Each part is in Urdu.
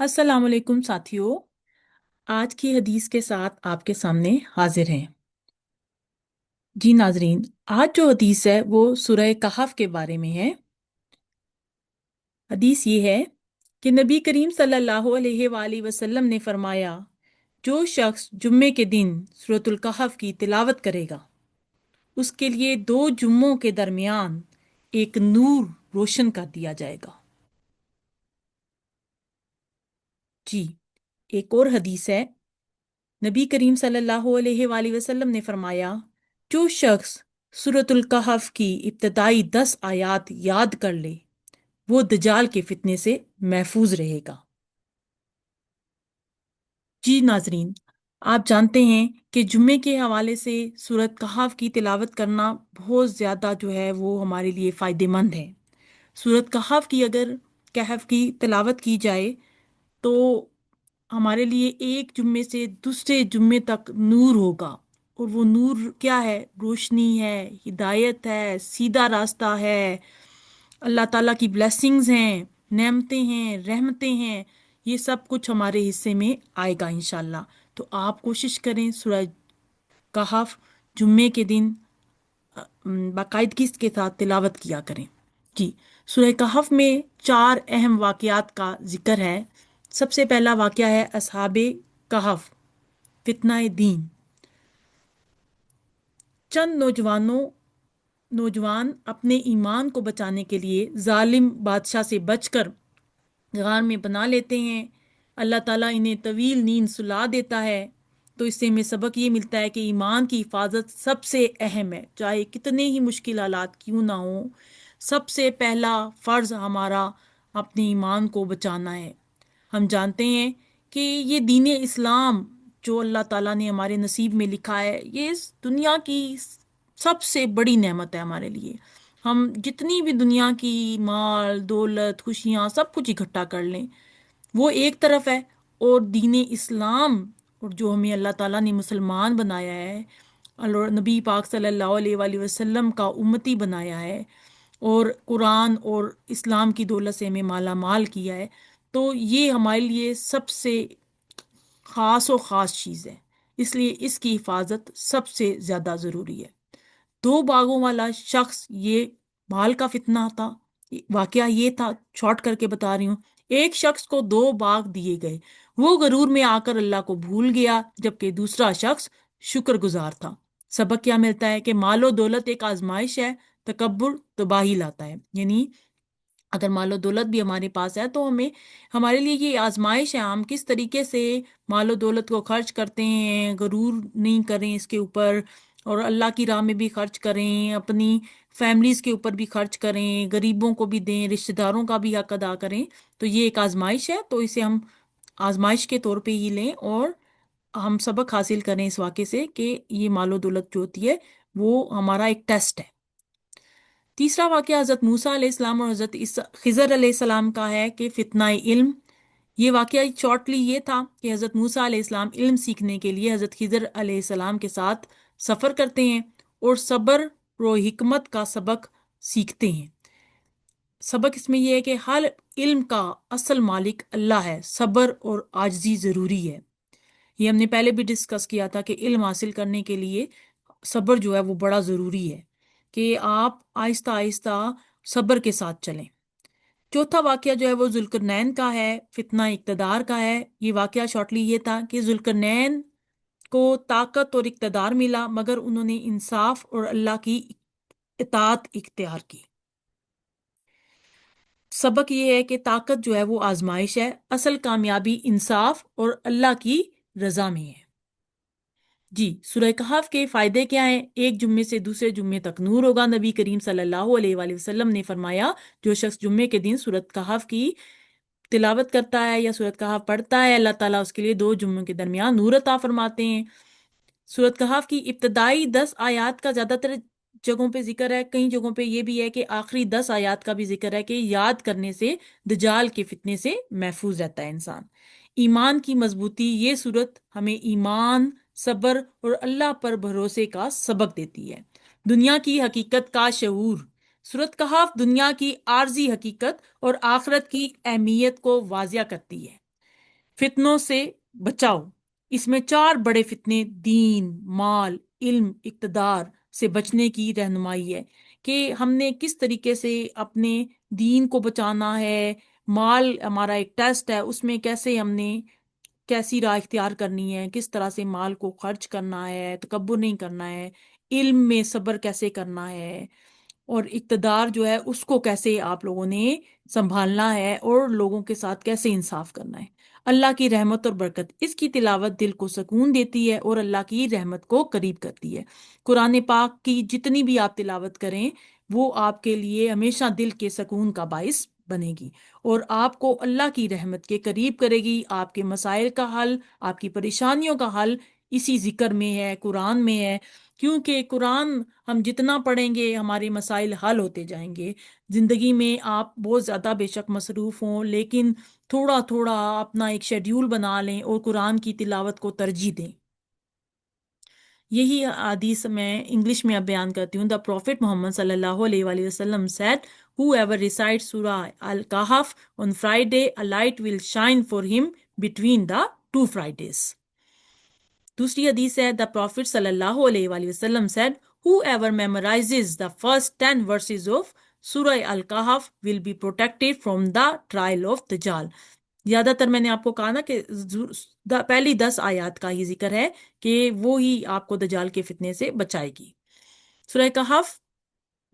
السلام علیکم ساتھیوں، آج کی حدیث کے ساتھ آپ کے سامنے حاضر ہیں۔ جی ناظرین، آج جو حدیث ہے وہ سورہ کہف کے بارے میں ہے۔ حدیث یہ ہے کہ نبی کریم صلی اللہ علیہ وآلہ وسلم نے فرمایا، جو شخص جمعے کے دن سورۃ الکہف کی تلاوت کرے گا اس کے لیے 2 جمعوں کے درمیان ایک نور روشن کر دیا جائے گا۔ جی، ایک اور حدیث ہے، نبی کریم صلی اللہ علیہ وآلہ وسلم نے فرمایا، جو شخص سورۃ الکہف کی ابتدائی 10 آیات یاد کر لے وہ دجال کے فتنے سے محفوظ رہے گا۔ جی ناظرین، آپ جانتے ہیں کہ جمعے کے حوالے سے سورۃ کہف کی تلاوت کرنا بہت زیادہ جو ہے وہ ہمارے لیے فائدہ مند ہے۔ سورۃ کہف کی تلاوت کی جائے تو ہمارے لیے ایک جمعے سے دوسرے جمعے تک نور ہوگا، اور وہ نور کیا ہے؟ روشنی ہے، ہدایت ہے، سیدھا راستہ ہے، اللہ تعالیٰ کی بلیسنگز ہیں، نعمتیں ہیں، رحمتیں ہیں، یہ سب کچھ ہمارے حصے میں آئے گا انشاءاللہ۔ تو آپ کوشش کریں سورہ کہف جمعے کے دن باقاعدگی کے ساتھ تلاوت کیا کریں۔ جی، سورہ کہف میں 4 اہم واقعات کا ذکر ہے۔ سب سے پہلا واقعہ ہے اصحاب کہف، فتنہ دین۔ چند نوجوان اپنے ایمان کو بچانے کے لیے ظالم بادشاہ سے بچ کر غار میں بنا لیتے ہیں۔ اللہ تعالیٰ انہیں طویل نیند سلا دیتا ہے۔ تو اس سے ہمیں سبق یہ ملتا ہے کہ ایمان کی حفاظت سب سے اہم ہے، چاہے کتنے ہی مشکل حالات کیوں نہ ہوں۔ سب سے پہلا فرض ہمارا اپنے ایمان کو بچانا ہے۔ ہم جانتے ہیں کہ یہ دین اسلام جو اللہ تعالیٰ نے ہمارے نصیب میں لکھا ہے، یہ اس دنیا کی سب سے بڑی نعمت ہے ہمارے لیے۔ ہم جتنی بھی دنیا کی مال دولت خوشیاں سب کچھ اکٹھا کر لیں، وہ ایک طرف ہے، اور دین اسلام اور جو ہمیں اللہ تعالیٰ نے مسلمان بنایا ہے، اور نبی پاک صلی اللہ علیہ وآلہ وسلم کا امتی بنایا ہے، اور قرآن اور اسلام کی دولت سے ہمیں مالا مال کیا ہے، تو یہ ہمارے لیے سب سے خاص و خاص چیز ہے۔ اس لیے اس کی حفاظت سب سے زیادہ ضروری ہے۔ 2 باغوں والا شخص، یہ مال کا فتنہ تھا۔ واقعہ یہ تھا، شارٹ کر کے بتا رہی ہوں۔ ایک شخص کو 2 باغ دیے گئے، وہ غرور میں آ کر اللہ کو بھول گیا، جبکہ دوسرا شخص شکر گزار تھا۔ سبق کیا ملتا ہے کہ مال و دولت ایک آزمائش ہے، تکبر تباہی لاتا ہے۔ یعنی اگر مال و دولت بھی ہمارے پاس ہے تو ہمارے لیے یہ آزمائش ہے، ہم کس طریقے سے مال و دولت کو خرچ کرتے ہیں۔ غرور نہیں کریں اس کے اوپر، اور اللہ کی راہ میں بھی خرچ کریں، اپنی فیملیز کے اوپر بھی خرچ کریں، غریبوں کو بھی دیں، رشتہ داروں کا بھی حق ادا کریں۔ تو یہ ایک آزمائش ہے، تو اسے ہم آزمائش کے طور پہ ہی لیں، اور ہم سبق حاصل کریں اس واقعے سے کہ یہ مال و دولت جو ہوتی ہے وہ ہمارا ایک ٹیسٹ ہے۔ تیسرا واقعہ حضرت موسیٰ علیہ السلام اور حضرت خضر علیہ السلام کا ہے کہ فتنہ علم۔ یہ واقعہ شارٹلی یہ تھا کہ حضرت موسیٰ علیہ السلام علم سیکھنے کے لیے حضرت خضر علیہ السلام کے ساتھ سفر کرتے ہیں، اور صبر و حکمت کا سبق سیکھتے ہیں۔ سبق اس میں یہ ہے کہ ہر علم کا اصل مالک اللہ ہے، صبر اور عاجزی ضروری ہے۔ یہ ہم نے پہلے بھی ڈسکس کیا تھا کہ علم حاصل کرنے کے لیے صبر جو ہے وہ بڑا ضروری ہے، کہ آپ آہستہ آہستہ صبر کے ساتھ چلیں۔ چوتھا واقعہ جو ہے وہ ذوالقرنین کا ہے، فتنہ اقتدار کا ہے۔ یہ واقعہ شارٹلی یہ تھا کہ ذوالقرنین کو طاقت اور اقتدار ملا، مگر انہوں نے انصاف اور اللہ کی اطاعت اختیار کی۔ سبق یہ ہے کہ طاقت جو ہے وہ آزمائش ہے، اصل کامیابی انصاف اور اللہ کی رضا میں ہے۔ جی، سورہ کہف کے فائدے کیا ہیں؟ ایک جمعے سے دوسرے جمعے تک نور ہوگا۔ نبی کریم صلی اللہ علیہ وآلہ وسلم نے فرمایا، جو شخص جمعے کے دن سورۃ کہف کی تلاوت کرتا ہے یا سورۃ کہف پڑھتا ہے، اللہ تعالیٰ اس کے لیے 2 جمعوں کے درمیان نور عطا فرماتے ہیں۔ سورۃ کہف کی ابتدائی 10 آیات کا زیادہ تر جگہوں پہ ذکر ہے، کئی جگہوں پہ یہ بھی ہے کہ آخری 10 آیات کا بھی ذکر ہے، کہ یاد کرنے سے دجال کے فتنے سے محفوظ رہتا ہے انسان۔ ایمان کی مضبوطی، یہ صورت ہمیں ایمان، صبر اور اللہ پر بھروسے کا سبق دیتی ہے۔ دنیا کی حقیقت کا شعور، سورۃ کہف دنیا کی عارضی حقیقت اور آخرت کی اہمیت کو واضح کرتی ہے۔ فتنوں سے بچاؤ. اس میں 4 بڑے فتنے دین، مال، علم، اقتدار سے بچنے کی رہنمائی ہے کہ ہم نے کس طریقے سے اپنے دین کو بچانا ہے. مال ہمارا ایک ٹیسٹ ہے، اس میں کیسے ہم نے کیسی راہ اختیار کرنی ہے، کس طرح سے مال کو خرچ کرنا ہے، تکبر نہیں کرنا ہے. علم میں صبر کیسے کرنا ہے، اور اقتدار جو ہے اس کو کیسے آپ لوگوں نے سنبھالنا ہے، اور لوگوں کے ساتھ کیسے انصاف کرنا ہے. اللہ کی رحمت اور برکت، اس کی تلاوت دل کو سکون دیتی ہے اور اللہ کی رحمت کو قریب کرتی ہے. قرآن پاک کی جتنی بھی آپ تلاوت کریں وہ آپ کے لیے ہمیشہ دل کے سکون کا باعث بنے گی، اور آپ کو اللہ کی رحمت کے قریب کرے گی. آپ کے مسائل کا حل، آپ کی پریشانیوں کا حل اسی ذکر میں ہے، قرآن میں ہے. کیونکہ قرآن ہم جتنا پڑھیں گے ہمارے مسائل حل ہوتے جائیں گے. زندگی میں آپ بہت زیادہ بے شک مصروف ہوں، لیکن تھوڑا تھوڑا اپنا ایک شیڈیول بنا لیں اور قرآن کی تلاوت کو ترجیح دیں. یہی حدیث میں انگلش میں اب بیان کرتی ہوں. دا پروفٹ محمد صلی اللہ علیہ وآلہ وسلم said, whoever recites Surah Al-Kahf on Friday, a light will shine for him between the 2 Fridays. دوسری حدیث ہے, دا پروفٹ صلی اللہ علیہ وآلہ وسلم said, whoever memorizes the first 10 verses of Surah Al-Kahf will be protected from the trial of Dajjal. زیادہ تر میں نے آپ کو کہا نا کہ پہلی 10 آیات کا ہی ذکر ہے کہ وہی آپ کو دجال کے فتنے سے بچائے گی. سورہ کہف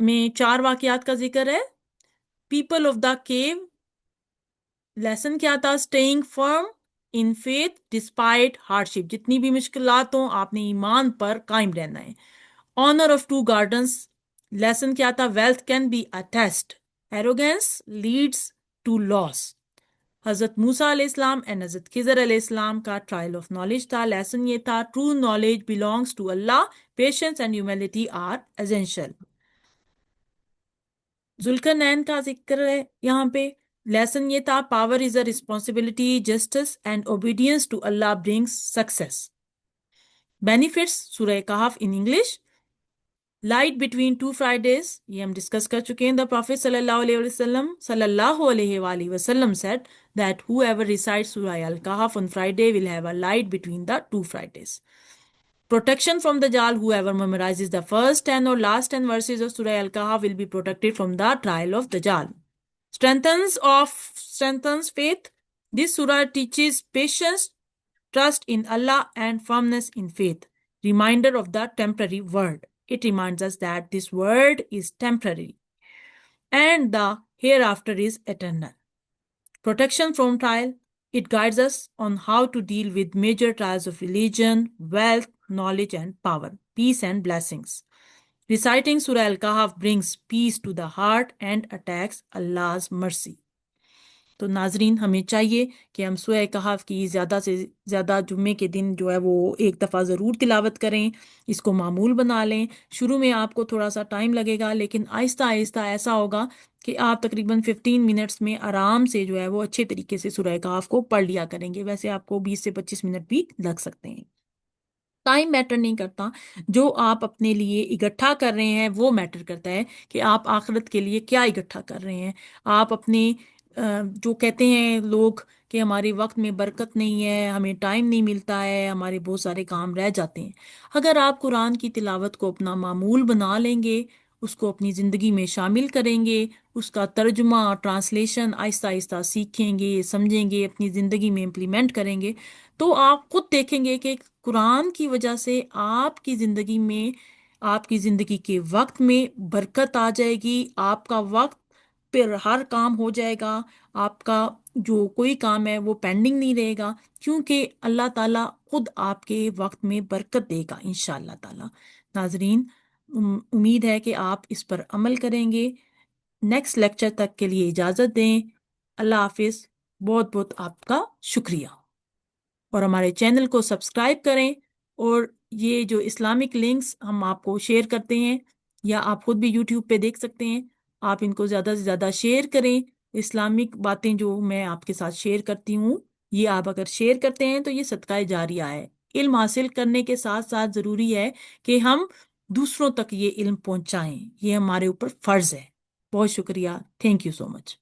میں 4 واقعات کا ذکر ہے. People of the cave, lesson کیا تھا؟ Staying firm in faith despite hardship, جتنی بھی مشکلات ہوں آپ نے ایمان پر قائم رہنا ہے. آنر آف 2 گارڈنس، لیسن کیا تھا؟ Wealth can be a test, arrogance leads to loss. حضرت موسیٰ علیہ السلام اینڈ حضرت خضر علیہ السلام کا ٹرائل آف نالج تھا. لیسن یہ تھا ٹرو نالج بلانگس ٹو اللہ، patience and humility are essential. ذوالقرنین کا ذکر ہے یہاں پہ. لیسن یہ تھا power is a responsibility, justice and obedience to اللہ برنگس سکسیس. بینیفٹس سورہ کہف in English. Light between 2 Fridays, یہ ہم ڈسکس کر چکے ہیں. دا پروفیٹ صلی اللہ علیہ وآلہ وسلم said that whoever recites Surah Al-Kahf on Friday will have a light between the 2 Fridays. Protection from Dajjal, whoever memorizes the first 10 or last 10 verses of Surah Al-Kahf will be protected from the trial of Dajjal. Strengthens faith. This surah teaches patience, trust in Allah and firmness in faith. Reminder of the temporary world. It reminds us that this world is temporary and the hereafter is eternal. Protection from trial. It guides us on how to deal with major trials of religion, wealth, knowledge and power, peace and blessings. Reciting Surah Al-Kahf brings peace to the heart and attacks Allah's mercy. تو ناظرین ہمیں چاہیے کہ ہم سورہ کہف کی زیادہ سے زیادہ جمعے کے دن جو ہے وہ ایک دفعہ ضرور تلاوت کریں، اس کو معمول بنا لیں. شروع میں آپ کو تھوڑا سا ٹائم لگے گا، لیکن آہستہ آہستہ ایسا ہوگا کہ آپ تقریباً 15 منٹس میں آرام سے جو ہے وہ اچھے طریقے سے سورہ کہف کو پڑھ لیا کریں گے. ویسے آپ کو 20 سے 25 منٹ بھی لگ سکتے ہیں. ٹائم میٹر نہیں کرتا، جو آپ اپنے لیے اکٹھا کر رہے ہیں وہ میٹر کرتا ہے کہ آپ آخرت کے لیے کیا اکٹھا کر رہے ہیں. آپ اپنے جو کہتے ہیں لوگ کہ ہمارے وقت میں برکت نہیں ہے، ہمیں ٹائم نہیں ملتا ہے، ہمارے بہت سارے کام رہ جاتے ہیں. اگر آپ قرآن کی تلاوت کو اپنا معمول بنا لیں گے، اس کو اپنی زندگی میں شامل کریں گے، اس کا ترجمہ ٹرانسلیشن آہستہ آہستہ سیکھیں گے، سمجھیں گے، اپنی زندگی میں امپلیمنٹ کریں گے، تو آپ خود دیکھیں گے کہ قرآن کی وجہ سے آپ کی زندگی میں، آپ کی زندگی کے وقت میں برکت آ جائے گی. آپ کا وقت پھر ہر کام ہو جائے گا، آپ کا جو کوئی کام ہے وہ پینڈنگ نہیں رہے گا، کیونکہ اللہ تعالیٰ خود آپ کے وقت میں برکت دے گا انشاءاللہ تعالیٰ. ناظرین امید ہے کہ آپ اس پر عمل کریں گے. نیکسٹ لیکچر تک کے لیے اجازت دیں. اللہ حافظ. بہت بہت آپ کا شکریہ. اور ہمارے چینل کو سبسکرائب کریں، اور یہ جو اسلامک لنکس ہم آپ کو شیئر کرتے ہیں، یا آپ خود بھی یوٹیوب پہ دیکھ سکتے ہیں، آپ ان کو زیادہ سے زیادہ شیئر کریں. اسلامک باتیں جو میں آپ کے ساتھ شیئر کرتی ہوں، یہ آپ اگر شیئر کرتے ہیں تو یہ صدقہ جاریہ ہے. علم حاصل کرنے کے ساتھ ساتھ ضروری ہے کہ ہم دوسروں تک یہ علم پہنچائیں، یہ ہمارے اوپر فرض ہے. بہت شکریہ. Thank you so much.